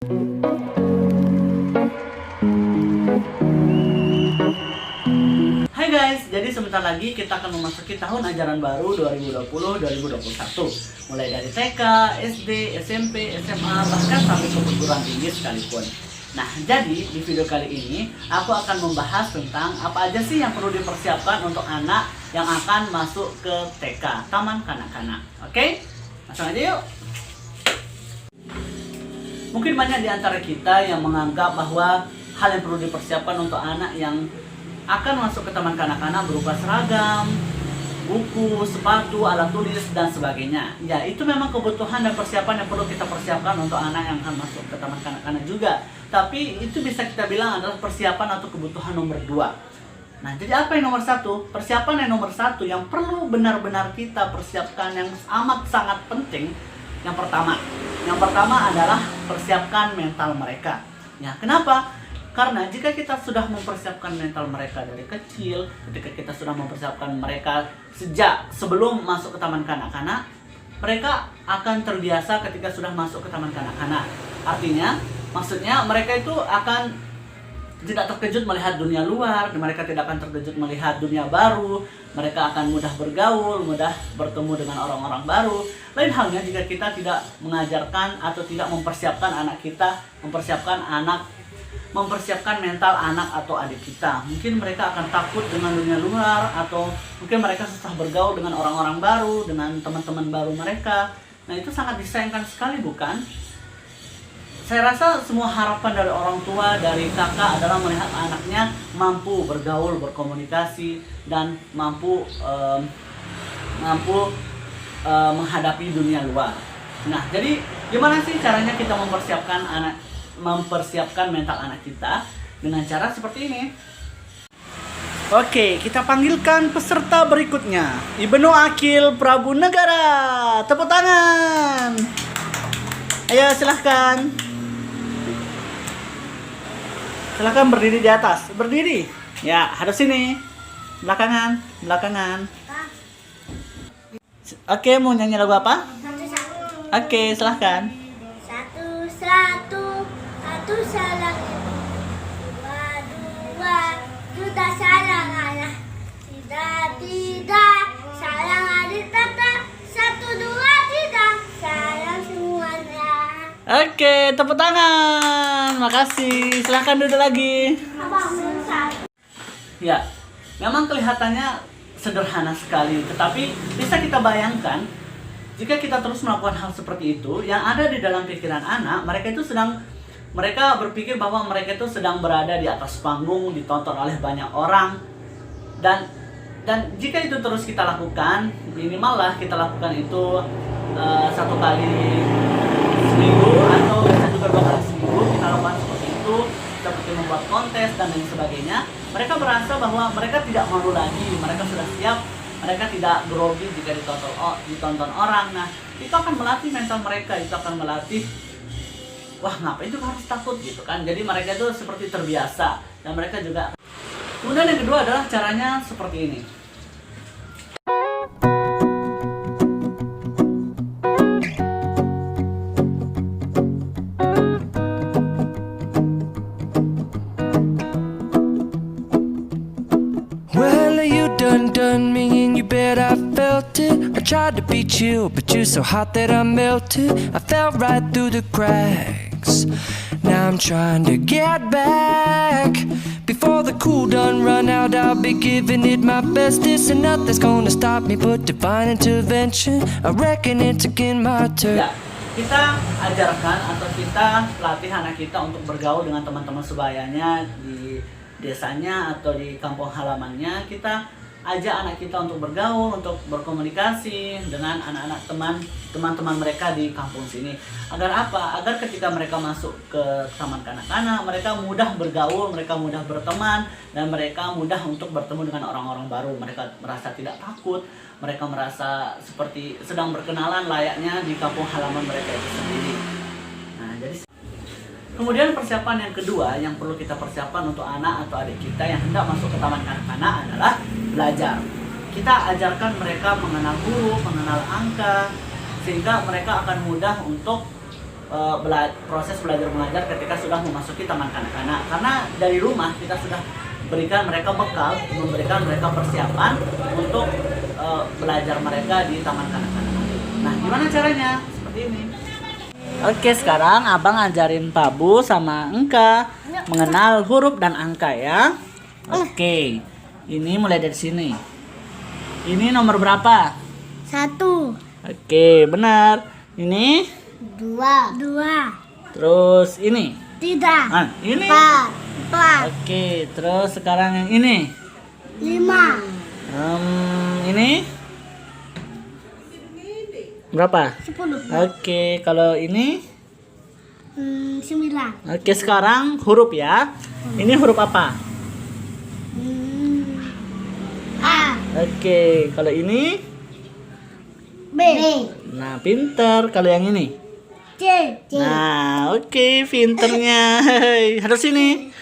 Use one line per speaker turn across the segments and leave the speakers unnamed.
Hai guys, jadi sebentar lagi kita akan memasuki tahun ajaran baru 2020-2021. Mulai dari TK, SD, SMP, SMA, bahkan sampai ke perguruan tinggi sekalipun. Nah, jadi di video kali ini aku akan membahas tentang apa aja sih yang perlu dipersiapkan untuk anak yang akan masuk ke TK, Taman Kanak-Kanak. Oke? Langsung aja yuk. Mungkin banyak di antara kita yang menganggap bahwa hal yang perlu dipersiapkan untuk anak yang akan masuk ke taman kanak-kanak berupa seragam, buku, sepatu, alat tulis, dan sebagainya. Ya, itu memang kebutuhan dan persiapan yang perlu kita persiapkan untuk anak yang akan masuk ke taman kanak-kanak juga. Tapi itu bisa kita bilang adalah persiapan atau kebutuhan nomor 2. Nah, jadi apa yang nomor 1? Persiapan yang nomor 1 yang perlu benar-benar kita persiapkan yang amat sangat penting. Yang pertama adalah persiapkan mental mereka. Ya, kenapa? Karena jika kita sudah mempersiapkan mental mereka dari kecil, ketika kita sudah mempersiapkan mereka sejak sebelum masuk ke taman kanak-kanak, mereka akan terbiasa ketika sudah masuk ke taman kanak-kanak. Artinya, maksudnya mereka itu akan tidak terkejut melihat dunia luar, mereka tidak akan terkejut melihat dunia baru, mereka akan mudah bergaul, mudah bertemu dengan orang-orang baru. Lain halnya jika kita tidak mengajarkan atau tidak mempersiapkan anak kita, mempersiapkan mental anak atau adik kita. Mungkin mereka akan takut dengan dunia luar, atau mungkin mereka susah bergaul dengan orang-orang baru, dengan teman-teman baru mereka. Nah, itu sangat disayangkan sekali, bukan? Saya rasa semua harapan dari orang tua, dari kakak adalah melihat anaknya mampu bergaul, berkomunikasi, dan mampu menghadapi dunia luar. Nah, jadi gimana sih caranya kita mempersiapkan mental anak kita? Dengan cara seperti ini. Oke, kita panggilkan peserta berikutnya, Ibnu Akil Prabu Negara. Tepuk tangan. Ayo, silahkan. Silahkan berdiri di atas. Berdiri. Ya, hadap sini. Belakangan. Oke, mau nyanyi lagu apa? Oke, silahkan.
Satu salam, dua sudah salam Allah, tidak salam adik kakak, 1, 2, 3 salam semuanya.
Oke, tepuk tangan. Makasih. Silahkan duduk lagi. Ya, memang kelihatannya sederhana sekali, tetapi bisa kita bayangkan jika kita terus melakukan hal seperti itu, yang ada di dalam pikiran anak, mereka berpikir bahwa mereka itu sedang berada di atas panggung, ditonton oleh banyak orang. Dan jika itu terus kita lakukan, minimal lah kita lakukan itu 1 kali seminggu, atau bisa juga 2 kali seminggu kita lakukan seperti itu, seperti membuat kontes dan lain sebagainya. Mereka merasa bahwa mereka tidak malu lagi, mereka sudah siap, mereka tidak grogi jika ditonton orang. Nah, itu akan melatih mental mereka, itu akan melatih, wah, ngapain juga harus takut gitu kan. Jadi mereka itu seperti terbiasa, dan mereka juga. Kemudian yang kedua adalah caranya seperti ini.
Well, you done me and you bet I felt it. I tried to be chill, but you're so hot that I melted. I fell right through the cracks. Now I'm trying to get back. Before the cool done run out, I'll be giving it my best. This and nothing's gonna stop me but divine intervention. I reckon it's again my turn.
Ya, kita ajarkan atau kita latih anak kita untuk bergaul dengan teman-teman sebayanya di desanya atau di kampung halamannya. Kita ajak anak kita untuk bergaul, untuk berkomunikasi dengan anak-anak teman-teman mereka di kampung sini. Agar apa? Agar ketika mereka masuk ke taman kanak-kanak, mereka mudah bergaul, mereka mudah berteman, dan mereka mudah untuk bertemu dengan orang-orang baru. Mereka merasa tidak takut, mereka merasa seperti sedang berkenalan layaknya di kampung halaman mereka itu sendiri. Nah, jadi kemudian persiapan yang kedua yang perlu kita persiapkan untuk anak atau adik kita yang hendak masuk ke taman kanak-kanak adalah belajar. Kita ajarkan mereka mengenal huruf, mengenal angka, sehingga mereka akan mudah untuk proses belajar mengajar ketika sudah memasuki taman kanak-kanak. Karena dari rumah kita sudah berikan mereka bekal, memberikan mereka persiapan untuk belajar mereka di taman kanak-kanak. Nah, gimana caranya? Seperti ini. Oke, sekarang Abang ajarin Pabu sama Engka mengenal huruf dan angka ya. Oke, ini mulai dari sini. Ini nomor berapa?
1,
Oke, benar. Ini
2,
terus ini.
3,
Ini.
4,
Oke, terus sekarang yang ini.
5,
Ini berapa?
10,
Oke, kalau ini.
9,
Oke, sekarang huruf ya. Ini huruf apa?
A,
Oke, kalau ini.
B,
Nah, pinter. Kalau yang ini.
C,
Nah, oke, pinternya. Hei, harus ini.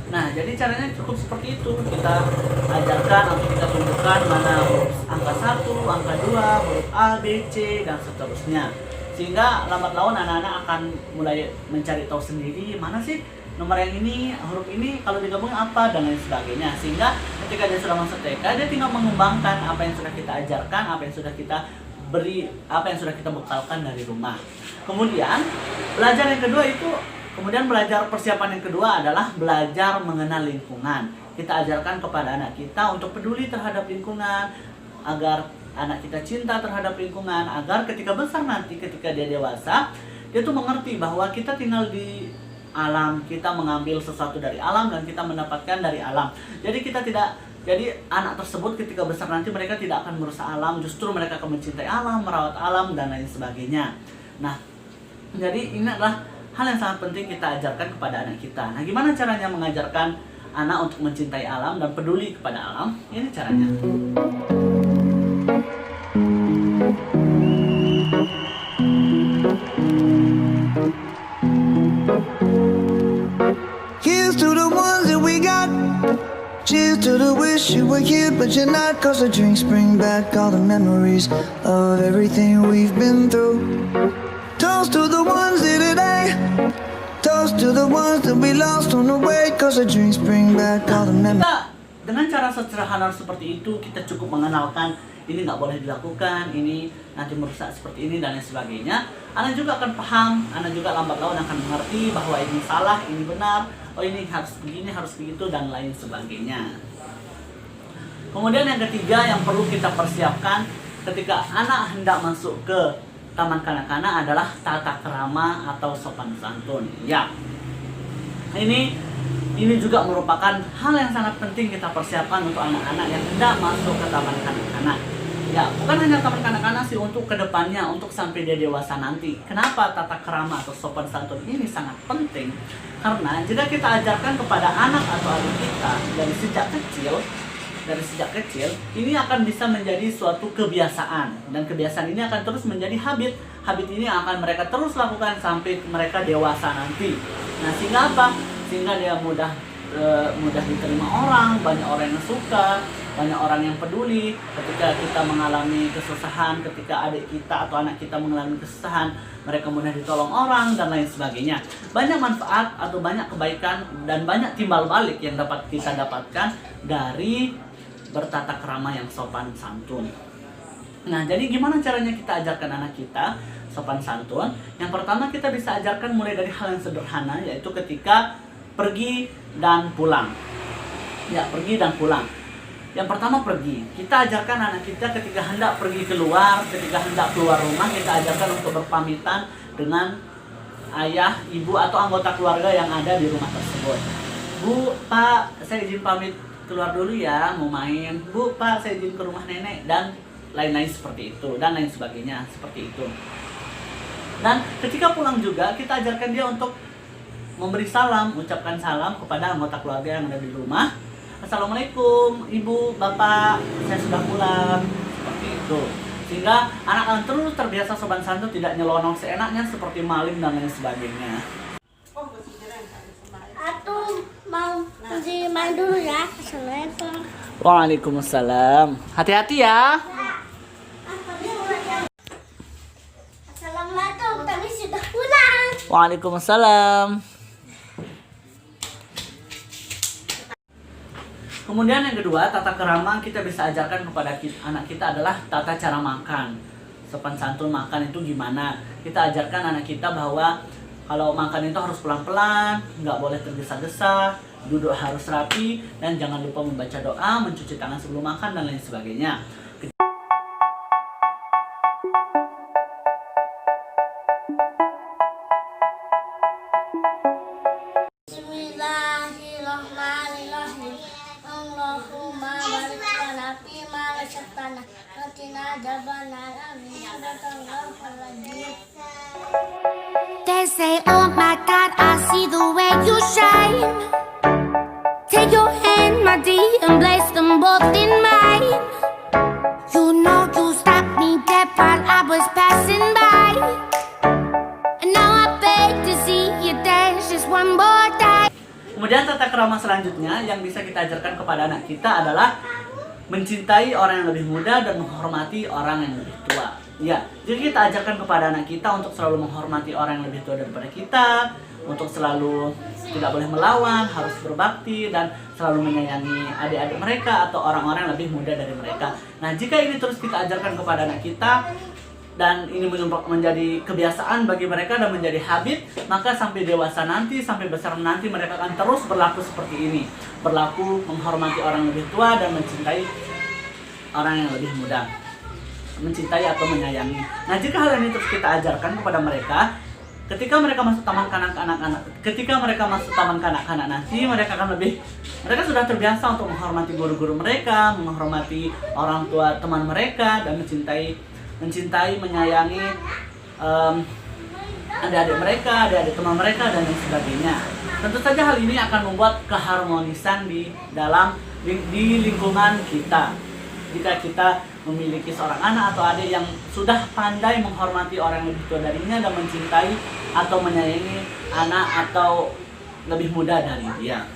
Nah, jadi caranya cukup seperti itu. Kita ajarkan atau kita tunjukkan mana huruf angka 1, angka 2, huruf A, B, C, dan seterusnya. Sehingga lambat laun anak-anak akan mulai mencari tahu sendiri mana sih nomor yang ini, huruf ini kalau digabung apa, dan lain sebagainya. Sehingga ketika dia sudah masuk TK, dia tinggal mengembangkan apa yang sudah kita ajarkan, apa yang sudah kita beri, apa yang sudah kita bekalkan dari rumah. Kemudian belajar yang kedua itu, kemudian belajar persiapan yang kedua adalah belajar mengenal lingkungan. Kita ajarkan kepada anak kita untuk peduli terhadap lingkungan, agar anak kita cinta terhadap lingkungan, agar ketika besar nanti, ketika dia dewasa, dia tuh mengerti bahwa kita tinggal di alam, kita mengambil sesuatu dari alam dan kita mendapatkan dari alam. Jadi anak tersebut ketika besar nanti mereka tidak akan merusak alam, justru mereka akan mencintai alam, merawat alam, dan lain sebagainya. Nah, jadi ini adalah hal yang sangat penting kita ajarkan kepada anak kita. Nah, gimana caranya mengajarkan anak untuk mencintai alam dan peduli kepada alam? Ini caranya.
Here's to the ones that we got. Cheers to the wish you were here but you're not. Cause the drinks bring back all the memories of everything we've been through. Toast to the ones here today. Toast to the ones that we lost on the way. Cause the drinks bring back all the memories.
Dengan cara sederhana seperti itu, kita cukup mengenalkan ini nggak boleh dilakukan, ini nanti merusak seperti ini, dan lain sebagainya. Anak juga akan paham, anak juga lambat laun akan mengerti bahwa ini salah, ini benar, oh ini harus begini, harus begitu, dan lain sebagainya. Kemudian yang ketiga yang perlu kita persiapkan ketika anak hendak masuk ke taman kanak-kanak adalah tata krama atau sopan santun. Ya, ini juga merupakan hal yang sangat penting kita persiapkan untuk anak-anak yang hendak masuk ke taman kanak-kanak. Ya, bukan hanya taman kanak-kanak sih, untuk kedepannya, untuk sampai dia dewasa nanti. Kenapa tata krama atau sopan santun ini sangat penting? Karena jika kita ajarkan kepada anak atau adik kita dari sejak kecil, ini akan bisa menjadi suatu kebiasaan, dan kebiasaan ini akan terus menjadi habit. Habit ini akan mereka terus lakukan sampai mereka dewasa nanti. Nah, sehingga apa? Sehingga dia mudah diterima orang, banyak orang yang suka, banyak orang yang peduli. Ketika kita mengalami kesusahan, ketika adik kita atau anak kita mengalami kesusahan, mereka mudah ditolong orang, dan lain sebagainya. Banyak manfaat atau banyak kebaikan dan banyak timbal balik yang dapat kita dapatkan dari bertata krama yang sopan santun. Nah, jadi gimana caranya kita ajarkan anak kita sopan santun? Yang pertama, kita bisa ajarkan mulai dari hal yang sederhana, yaitu ketika pergi dan pulang. Ya, pergi dan pulang. Yang pertama, pergi. Kita ajarkan anak kita ketika hendak pergi keluar, ketika hendak keluar rumah, kita ajarkan untuk berpamitan dengan ayah, ibu, atau anggota keluarga yang ada di rumah tersebut. Bu, Pak, saya izin pamit keluar dulu ya, mau main. Bu, Pak, saya izin ke rumah nenek, dan lain-lain seperti itu, dan lain sebagainya seperti itu. Dan ketika pulang juga, kita ajarkan dia untuk memberi salam, ucapkan salam kepada anggota keluarga yang ada di rumah. Assalamualaikum, Ibu, Bapak, saya sudah pulang. Seperti itu. Sehingga anak akan terus terbiasa sopan santun, tidak nyelonong seenaknya seperti maling dan lain sebagainya.
Atuh mau pergi main dulu ya. Assalamualaikum.
Waalaikumsalam. Hati-hati ya.
Assalamualaikum.
Waalaikumsalam. Kemudian yang kedua, tata kerama kita bisa ajarkan kepada anak kita adalah tata cara makan. Sopan santun makan itu gimana? Kita ajarkan anak kita bahwa kalau makan itu harus pelan-pelan, nggak boleh tergesa-gesa, duduk harus rapi, dan jangan lupa membaca doa, mencuci tangan sebelum makan, dan lain sebagainya.
Bismillahirrahmanirrahim. Allahumma barik lana fima razaqtana wa qina adzabannar. Amin. Sadaqallahul
They say, oh my God, I see the way you shine. Take your hand, my dear, and place them both in mine. You know you stopped me dead while I was passing by. And now I beg to see you dance just one more time.
Kemudian tata kerama selanjutnya yang bisa kita ajarkan kepada anak kita adalah mencintai orang yang lebih muda dan menghormati orang yang lebih tua. Ya, jadi kita ajarkan kepada anak kita untuk selalu menghormati orang yang lebih tua daripada kita, untuk selalu tidak boleh melawan, harus berbakti, dan selalu menyayangi adik-adik mereka atau orang-orang yang lebih muda dari mereka. Nah, jika ini terus kita ajarkan kepada anak kita, dan ini menjadi kebiasaan bagi mereka dan menjadi habit, maka sampai dewasa nanti, sampai besar nanti, mereka akan terus berlaku seperti ini. Berlaku menghormati orang yang lebih tua dan mencintai orang yang lebih muda. Mencintai atau menyayangi. Nah, jika hal ini terus kita ajarkan kepada mereka, ketika mereka masuk taman kanak-kanak, nanti mereka sudah terbiasa untuk menghormati guru-guru mereka, menghormati orang tua teman mereka, dan mencintai, menyayangi adik-adik mereka, adik-adik teman mereka, dan lain sebagainya. Tentu saja hal ini akan membuat keharmonisan di lingkungan kita. Jika kita memiliki seorang anak atau adik yang sudah pandai menghormati orang yang lebih tua darinya dan mencintai atau menyayangi anak atau lebih muda dari dia.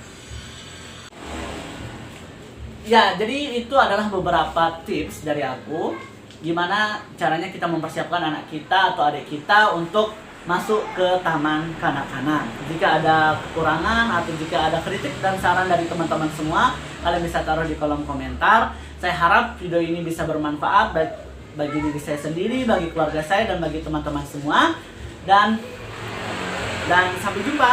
Ya, jadi itu adalah beberapa tips dari aku gimana caranya kita mempersiapkan anak kita atau adik kita untuk masuk ke taman kanak-kanak. Jika ada kekurangan atau jika ada kritik dan saran dari teman-teman semua, kalian bisa taruh di kolom komentar. Saya harap video ini bisa bermanfaat bagi diri saya sendiri, bagi keluarga saya, dan bagi teman-teman semua. Dan sampai jumpa.